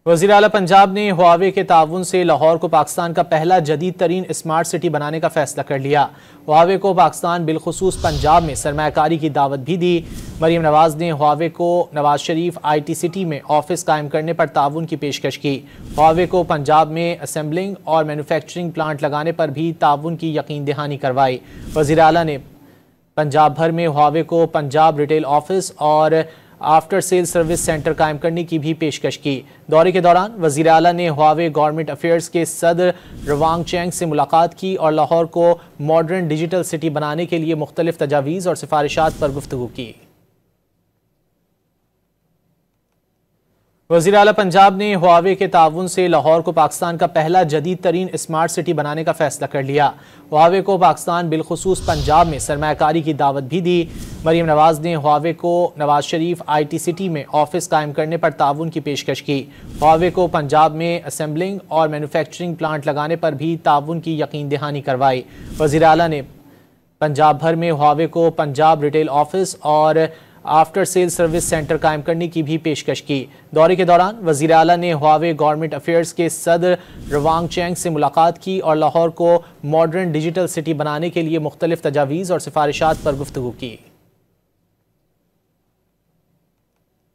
वज़ीर आला पंजाब ने हुआवे के ताउन से लाहौर को पाकिस्तान का पहला जदीद तरीन स्मार्ट सिटी बनाने का फैसला कर लिया। हुआवे को पाकिस्तान बिलखुसूस पंजाब में सरमायाकारी की दावत भी दी। मरीम नवाज ने हुआवे को नवाज शरीफ IT सिटी में ऑफिस कायम करने पर ताउन की पेशकश की। हुआवे को पंजाब में असेंबलिंग और मैन्युफैक्चरिंग प्लांट लगाने पर भी ताउन की यकीन दहानी करवाई। वज़ीर आला ने पंजाब भर में हुआवे को पंजाब रिटेल ऑफिस और आफ्टर सेल सर्विस सेंटर कायम करने की भी पेशकश की। दौरे के दौरान वज़ीर आला ने हुआवे गवर्नमेंट अफेयर्स के सदर रवांग चैंग से मुलाकात की और लाहौर को मॉडर्न डिजिटल सिटी बनाने के लिए मुख्तलिफ तजावीज़ और सिफारिशात पर गुफ्तगू की। वज़ीर आला पंजाब ने हुआवे के ताउन से लाहौर को पाकिस्तान का पहला जदीद तरीन स्मार्ट सिटी बनाने का फैसला कर लिया। हुआवे को पाकिस्तान बिलखुसूस पंजाब में सरमायाकारी की दावत भी दी। मरीम नवाज ने हुआवे को नवाज शरीफ IT सिटी में ऑफिस कायम करने पर ताउन की पेशकश की। हुआवे को पंजाब में असेंबलिंग और मैन्युफैक्चरिंग प्लांट लगाने पर भी ताउन की यकीन दहानी करवाई। वज़ीर आला ने पंजाब भर में हुआवे को पंजाब रिटेल ऑफिस और आफ्टर सेल सर्विस सेंटर कायम करने की भी पेशकश की। दौरे के दौरान वज़ीर आला ने हुआवे गवर्नमेंट अफेयर्स के सदर रवांग चैंग से मुलाकात की और लाहौर को मॉडर्न डिजिटल सिटी बनाने के लिए मुख्तलिफ तजावीज़ और सिफारिशात पर गुफ्तगू की।